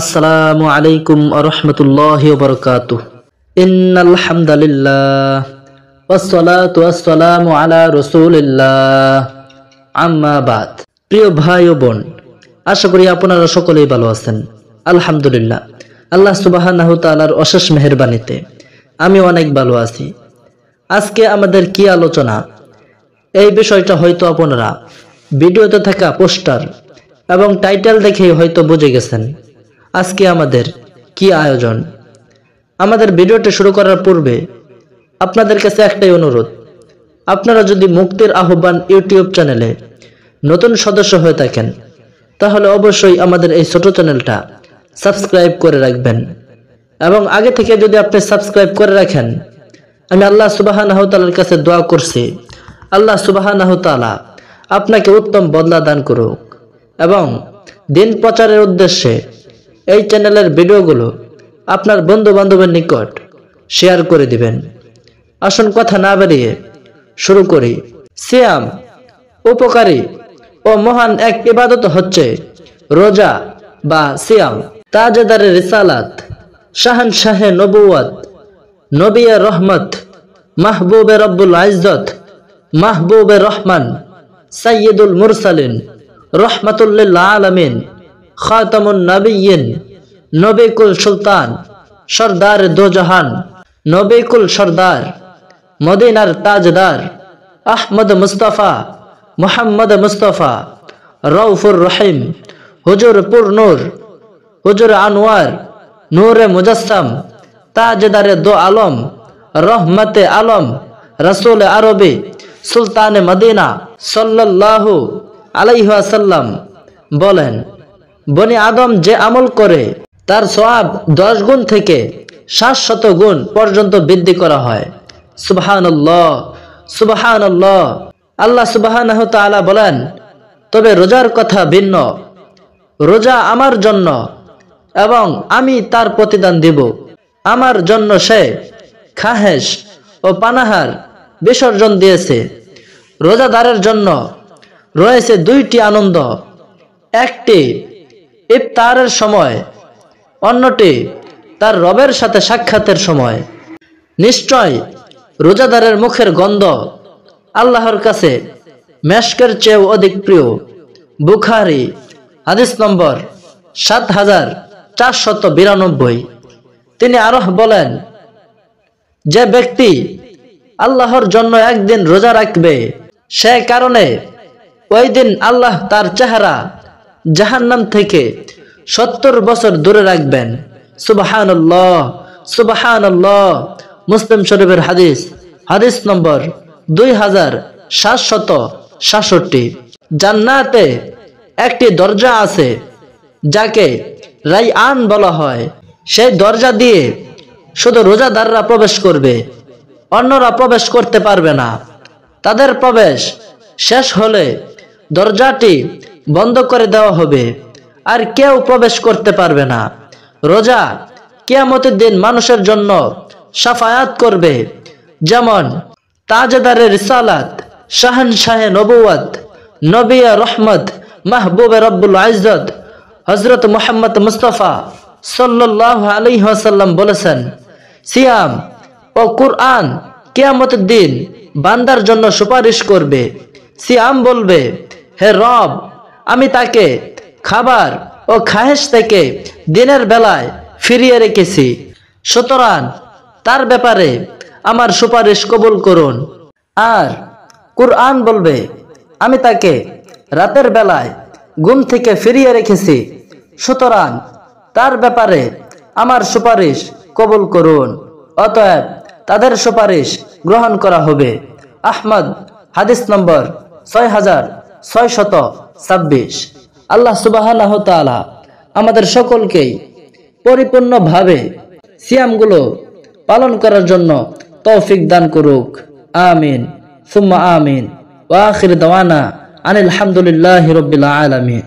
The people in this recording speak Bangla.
আসসালামু আলাইকুম ওয়া রাহমাতুল্লাহি ওয়া বারাকাতুহু। ইন্নাল হামদালিল্লাহ ওয়াসসালাতু ওয়াসসালামু আলা রাসূলিল্লাহ, আম্মা বাদ। প্রিয় ভাই ও বোন, আশা করি আপনারা সকলেই ভালো আছেন। আলহামদুলিল্লাহ, আল্লাহ সুবহানাহু ওয়া তাআলার অশেষ মেহেরবানিতে আমি অনেক ভালো আছি। আজকে আমাদের কি আলোচনা, এই বিষয়টা হয়তো আপনারা ভিডিওতে থাকা পোস্টার এবং টাইটেল দেখেই হয়তো বুঝে গেছেন আজকে আমাদের কি আয়োজন। আমাদের ভিডিওটি শুরু করার পূর্বে আপনাদের কাছে একটাই অনুরোধ, আপনারা যদি মুক্তির আহ্বান ইউটিউব চ্যানেলে নতুন সদস্য হয়ে থাকেন তাহলে অবশ্যই আমাদের এই ছোট চ্যানেলটা সাবস্ক্রাইব করে রাখবেন। এবং আগে থেকে যদি আপনি সাবস্ক্রাইব করে রাখেন, আমি আল্লাহ সুবহানাহু ওয়া তাআলার কাছে দোয়া করছি, আল্লাহ সুবহানাহু ওয়া তাআলা আপনাকে উত্তম বদলা দান করুক এবং দিন প্রচারের উদ্দেশ্যে এই চ্যানেলের ভিডিওগুলো আপনার বন্ধু বান্ধবের নিকট শেয়ার করে দিবেন। আসুন কথা না বাড়িয়ে শুরু করি। সিয়াম উপকারী ও মহান এক ইবাদত হচ্ছে রোজা বা সিয়াম। তাজেদারে রিসালাত, শাহানশাহে নবুয়ত, নবিয়ে রহমত, মাহবুবে রব্বুল ইজ্জত, মাহবুবে রহমান, সাইয়্যিদুল মুরসালিন, রহমাতুল লিল আলামিন, খাতামুন নবিয়্যিন, নবিকুল সুলতান, সরদার দো জাহান, নবিকুল সরদার, মদিনার তাজদার, আহমদ মুস্তাফা, মুহাম্মদ মুস্তাফা, রউফুর রহিম, হুজুর পুরনূর, হুজুর আনোয়ার, নূরে মুজাসসাম, তাজদারে দো আলম, রহমতে আলম, রাসূল আরবি, সুলতানে মদিনা সাল্লাল্লাহু আলাইহি ওয়াসাল্লাম বলেন, বনি আদম যে আমল করে তার সওয়াব 10 গুণ থেকে 700 গুণ পর্যন্ত বৃদ্ধি করা হয়। সুবহানাল্লাহ, সুবহানাল্লাহ। আল্লাহ সুবহানাহু ওয়া তাআলা বলেন, তবে রোজার কথা ভিন্ন। রোজা আমার জন্য এবং আমি তার প্রতিদান দিব। আমার জন্য সে খাহেশ ও পানাহার বিসর্জন দিয়েছে। রোজাদারের জন্য রয়েছে 2টি আনন্দ, একটি ইফতারের সময়, অন্যটি তার রবের সাথে সাক্ষাতের সময়। নিশ্চয় রোজাদারের মুখের গন্ধ আল্লাহর কাছে মেশকের চেয়েও অধিক প্রিয়। বুখারী হাদিস নম্বর 7492। তিনি আরো বলেন, যে ব্যক্তি আল্লাহর জন্য একদিন রোজা রাখবে, সে কারণে ওই দিন আল্লাহ তার চেহারা জাহান্নাম থেকে 70 বছর দূরে রাখবেন। সুবহানাল্লাহ, সুবহানাল্লাহ। মুসলিম শরীফের হাদিস, হাদিস নম্বর 2767। জান্নাতে একটি দরজা আছে যাকে রাইয়ান বলা হয়। সেই দরজা দিয়ে শুধু রোজাদাররা প্রবেশ করবে, অন্যরা প্রবেশ করতে পারবে না। তাদের প্রবেশ শেষ হলে দরজাটি বন্ধ করে দেওয়া হবে, আর কেউ প্রবেশ করতে পারবে না। রোজা কিয়ামতের দিন মানুষের জন্য শাফায়াত করবে, যেমন তাজেদারে রিসালাত, শাহানশাহে নবুয়ত, নবিয়ে রহমত, মাহবুবে রব্বুল ইজ্জত হযরত মুহাম্মদ মুস্তাফা সাল্লাল্লাহু আলাইহি ওয়াসাল্লাম বলেছেন, সিয়াম ও কুরআন কিয়ামতের দিন বান্দার জন্য সুপারিশ করবে। সিয়াম বলবে, হে রব, আমি তাকে খাবার ও খাহেশ থেকে দিনের বেলায় ফিরিয়ে রেখেছি, সুতরাং তার ব্যাপারে আমার সুপারিশ কবুল করুন। আর কুরআন বলবে, আমি তাকে রাতের বেলায় ঘুম থেকে ফিরিয়ে রেখেছি, সুতরাং তার ব্যাপারে আমার সুপারিশ কবুল করুন। অতএব তাদের সুপারিশ গ্রহণ করা হবে। আহমদ হাদিস নম্বর 6626। আল্লাহ সুবহানাহু ওয়া তাআলা আমাদের সকলকেই পরিপূর্ণভাবে সিয়ামগুলো পালন করার জন্য তৌফিক দান করুক। আমিন সুম্মা আমিন। ওয়া আখির দাওয়ানা আনিল হামদুলিল্লাহি রাব্বিল আলামিন।